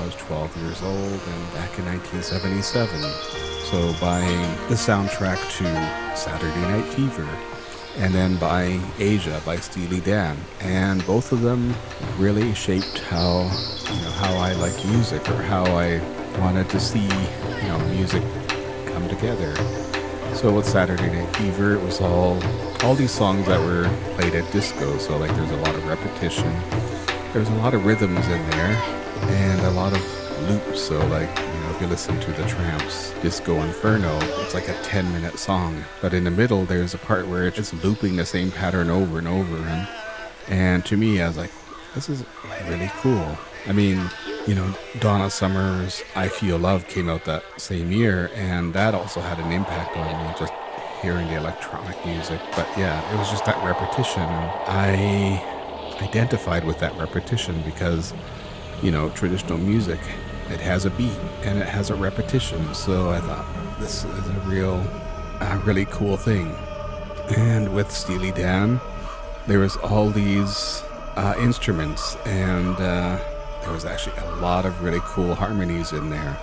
I was 12 years old and back in 1977. So buying the soundtrack to Saturday Night Fever and then buying Asia by Steely Dan. And both of them really shaped how I like music, or how I wanted to see, music come together. So with Saturday Night Fever, it was all these songs that were played at disco. So like there's a lot of repetition. There's a lot of rhythms in there and a lot of loops. So like, if you listen to the Tramps' Disco Inferno, it's like a 10-minute song. But in the middle, there's a part where it's just looping the same pattern over and over. And to me, I was like, this is really cool. I mean, Donna Summer's I Feel Love came out that same year, and that also had an impact on me, just hearing the electronic music. But yeah, it was just that repetition. I identified with that repetition because, traditional music, it has a beat and it has a repetition. So I thought this is a really cool thing. And with Steely Dan, there was all these instruments, and there was actually a lot of really cool harmonies in there.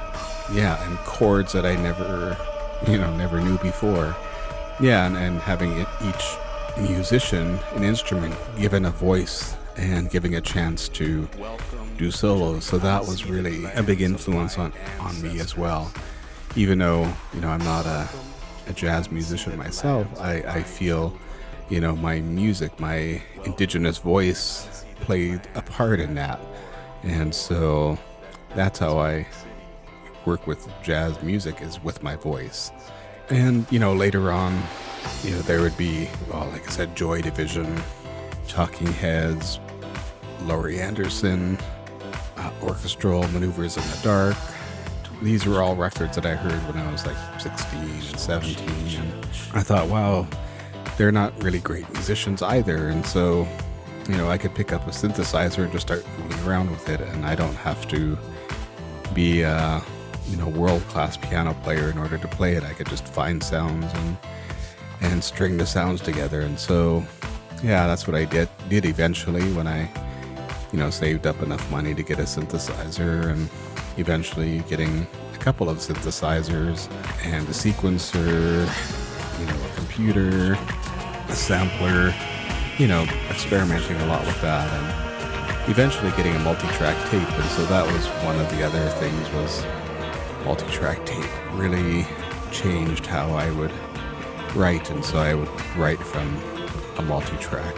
Yeah, and chords that I never knew before. Yeah, and having each musician, an instrument, given a voice and giving a chance to do solos. So that was really a big influence on me as well. Even though, I'm not a jazz musician myself, I feel, my music, my indigenous voice played a part in that. And so that's how I work with jazz music, is with my voice. And, later on, there would be, like I said, Joy Division, Talking Heads, Laurie Anderson, Orchestral Maneuvers in the Dark. These were all records that I heard when I was like 16 and 17. And I thought, wow, they're not really great musicians either. And so, I could pick up a synthesizer and just start moving around with it, and I don't have to be a, world-class piano player in order to play it. I could just find sounds and string the sounds together. And so, yeah, that's what I did eventually when I, saved up enough money to get a synthesizer, and eventually getting a couple of synthesizers and a sequencer, a computer, a sampler, experimenting a lot with that, and eventually getting a multi-track tape. And so that was one of the other things, was multi-track tape really changed how I would write. And so I would write from a multi-track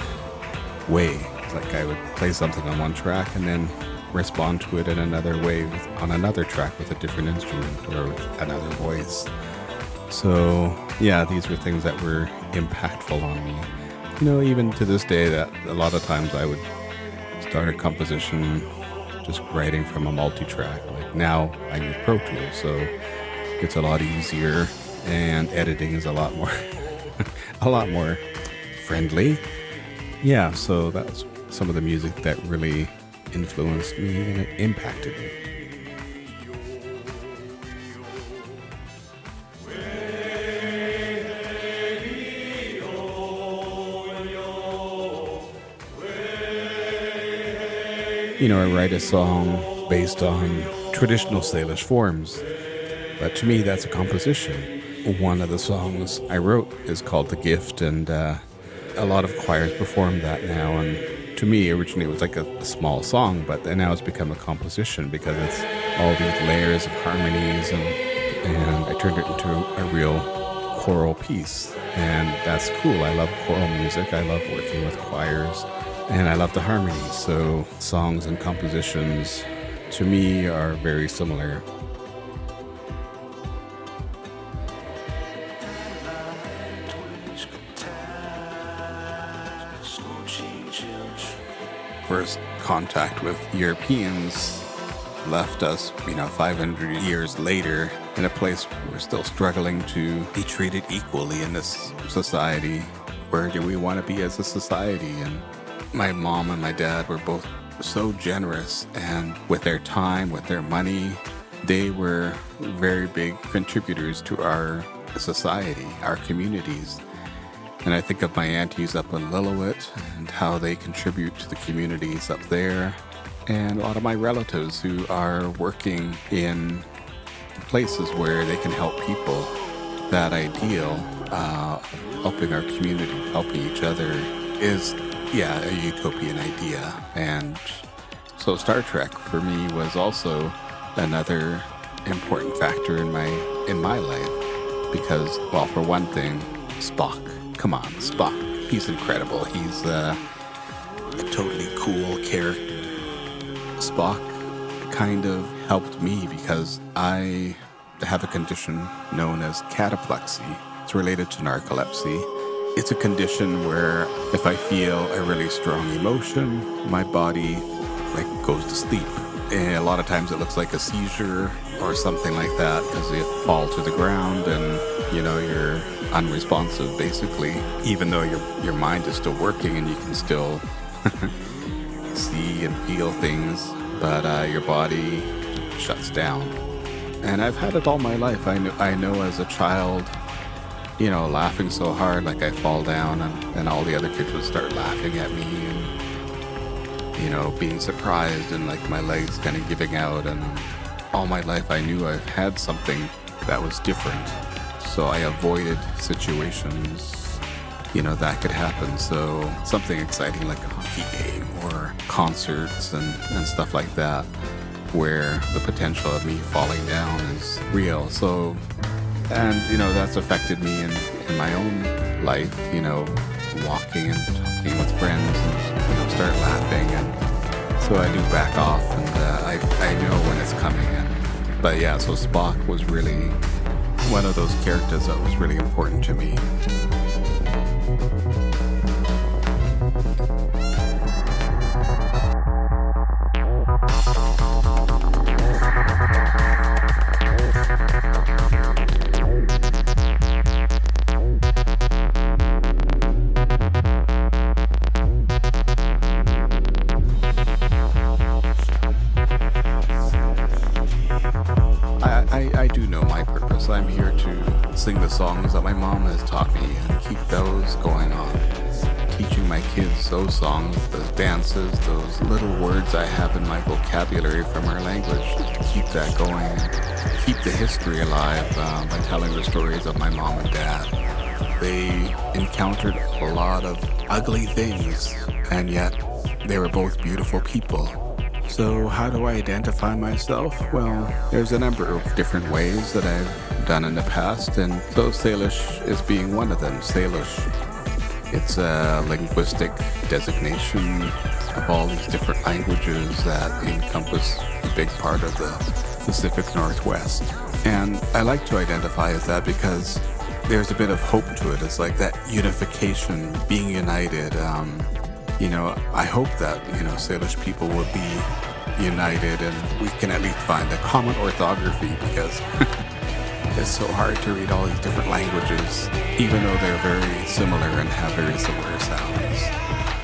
way. It's like I would play something on one track and then respond to it in another way on another track with a different instrument or with another voice. So yeah, these were things that were impactful on me. Even to this day, that a lot of times I would start a composition just writing from a multi-track. Like now I use Pro Tools, so it's a lot easier, and editing is a lot more friendly. Yeah, so that's some of the music that really influenced me and it impacted me. I write a song based on traditional Salish forms, but to me that's a composition. One of the songs I wrote is called The Gift, and a lot of choirs perform that now, and to me originally it was like a small song, but now it's become a composition because it's all these layers of harmonies, and I turned it into a real choral piece, and that's cool. I love choral music, I love working with choirs, and I love the harmonies. So songs and compositions to me are very similar. First contact with Europeans left us, 500 years later in a place we're still struggling to be treated equally in this society. Where do we want to be as a society? And my mom and my dad were both so generous, and with their time, with their money, they were very big contributors to our society, our communities. And I think of my aunties up in Lil'wat and how they contribute to the communities up there. and a lot of my relatives who are working in places where they can help people. That ideal, helping our community, helping each other, is, a utopian idea. And so Star Trek for me was also another important factor in my life, because, well, for one thing, Spock. Come on, Spock. He's incredible. He's a totally cool character. Spock kind of helped me because I have a condition known as cataplexy. It's related to narcolepsy. It's a condition where if I feel a really strong emotion, my body goes to sleep. And a lot of times it looks like a seizure or something like that because you fall to the ground and you're unresponsive basically, even though your mind is still working and you can still see and feel things, but your body shuts down. And I've had it all my life. I know as a child, laughing so hard, like I fall down and all the other kids would start laughing at me and, being surprised and my legs kind of giving out. And all my life I knew I had something that was different. So I avoided situations, that could happen. So something exciting like a hockey game or concerts and stuff like that, where the potential of me falling down is real. So, and, that's affected me in my own life, walking and talking with friends and start laughing. And so I do back off and I know when it's coming in. But yeah, so Spock was really one of those characters that was really important to me. I do know my purpose. I'm here to sing the songs that my mom has taught me and keep those going on. Teaching my kids those songs, those dances, those little words I have in my vocabulary from our language. Keep that going. Keep the history alive by telling the stories of my mom and dad. They encountered a lot of ugly things, and yet they were both beautiful people. So how do I identify myself? Well, there's a number of different ways that I've done in the past, and so Salish is being one of them. Salish, it's a linguistic designation of all these different languages that encompass a big part of the Pacific Northwest. And I like to identify as that because there's a bit of hope to it. It's like that unification, being united. I hope that, Salish people will be united and we can at least find a common orthography, because it's so hard to read all these different languages, even though they're very similar and have very similar sounds.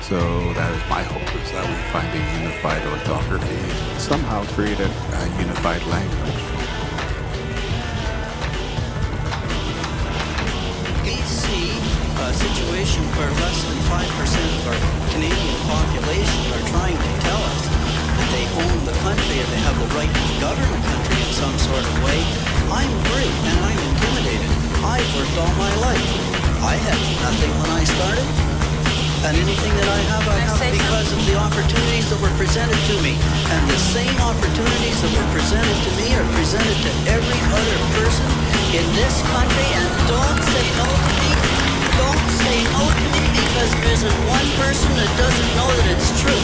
So that is my hope, is that we find a unified orthography, somehow create a unified language. We see a situation where less than 5% of our Canadian population are trying to tell us that they own the country and they have the right to govern the country in some sort of way. I'm worried and I'm intimidated. I've worked all my life. I had nothing when I started. And anything that I have because of the opportunities that were presented to me. And the same opportunities that were presented to me are presented to every other person in this country. And don't say no to me. Don't say no to me, because there's one person that doesn't know that it's true.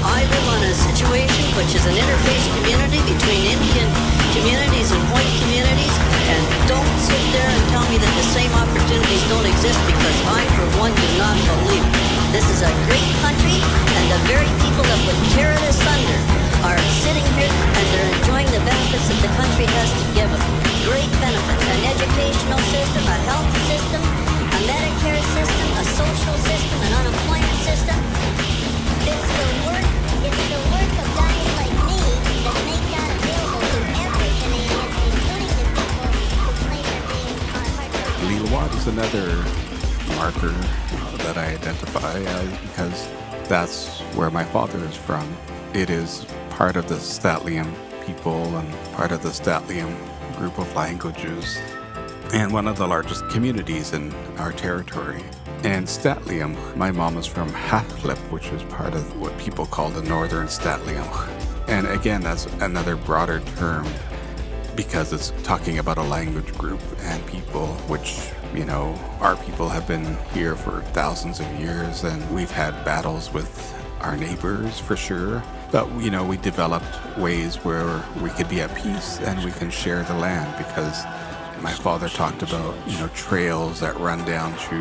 I live on a situation which is an interface community between Indian communities and white communities, and don't sit there and tell me that the same opportunities don't exist, because I, for one, do not believe it. This is a great country, and the very people that would tear it asunder are sitting here and they're enjoying the benefits that the country has to give them. Great benefits: an educational system, a health system, a Medicare system, a social system, an unemployment system. It's the work of guys like me that make that available to every Canadian, including the people who claim they're being hardcore. Lil'wat is another marker that I identify as, because that's where my father is from. it is part of the Statlium people and part of the Statlium group of languages, and one of the largest communities in our territory. And Statlium, my mom is from Halfclip, which is part of what people call the Northern Statlium. And again, that's another broader term because it's talking about a language group and people, which, you know, our people have been here for thousands of years, and we've had battles with our neighbors for sure. But, you know, we developed ways where we could be at peace and we can share the land, because my father talked about, you know, trails that run down to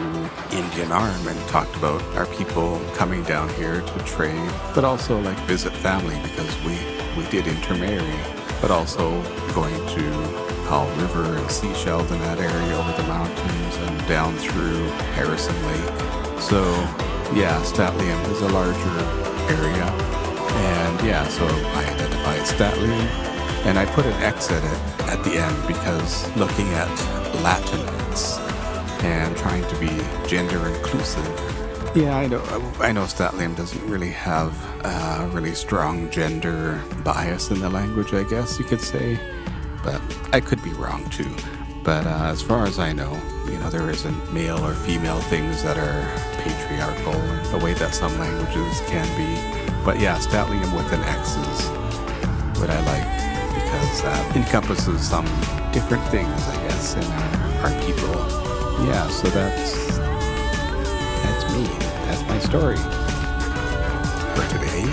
Indian Arm, and talked about our people coming down here to trade, but also like visit family, because we did intermarry, but also going to Hall River and Seashells in that area over the mountains and down through Harrison Lake. So yeah, Statlium is a larger area, and yeah, so I identify as Statlium, and I put an X at the end because looking at Latinx and trying to be gender inclusive. Yeah, I know Statlium doesn't really have a really strong gender bias in the language, I guess you could say, but I could be wrong too. But as far as I know, you know, there isn't male or female things that are patriarchal the way that some languages can be. But yeah, Statlium with an X is what I like, because that encompasses some different things, I guess, in our people. Yeah, so that's me. That's my story for today.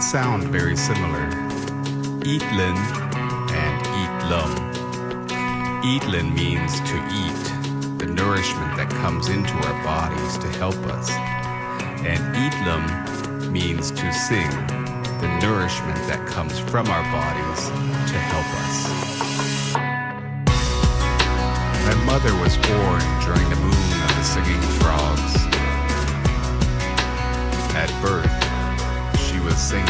Sound very similar. Eatlin and eatlum. Eatlin means to eat, the nourishment that comes into our bodies to help us. And eatlum means to sing, the nourishment that comes from our bodies to help us. My mother was born during the moon of the singing frogs. At birth, she was singing.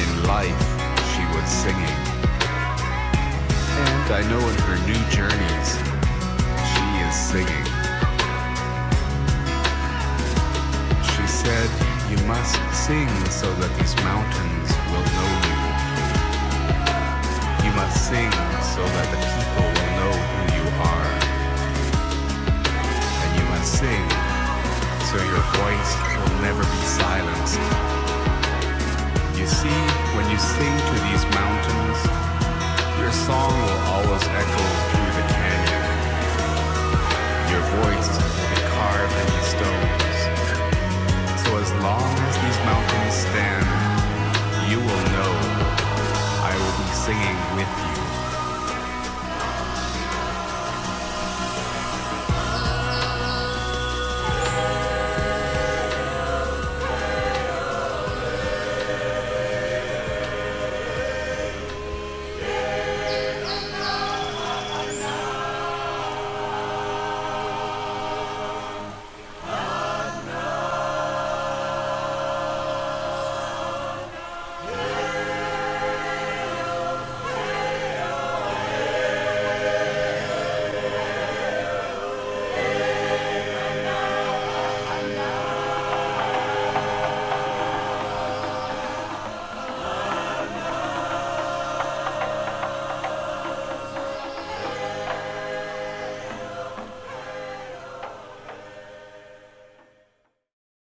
In life, she was singing. And I know in her new journeys, she is singing. She said, "You must sing so that these mountains will know you. You must sing so that the people will know who you are. And you must sing so your voice will never be silenced. You see, when you sing to these mountains, your song will always echo through the canyon. Your voice will be carved in these stones. So as long as these mountains stand, you will know I will be singing with you."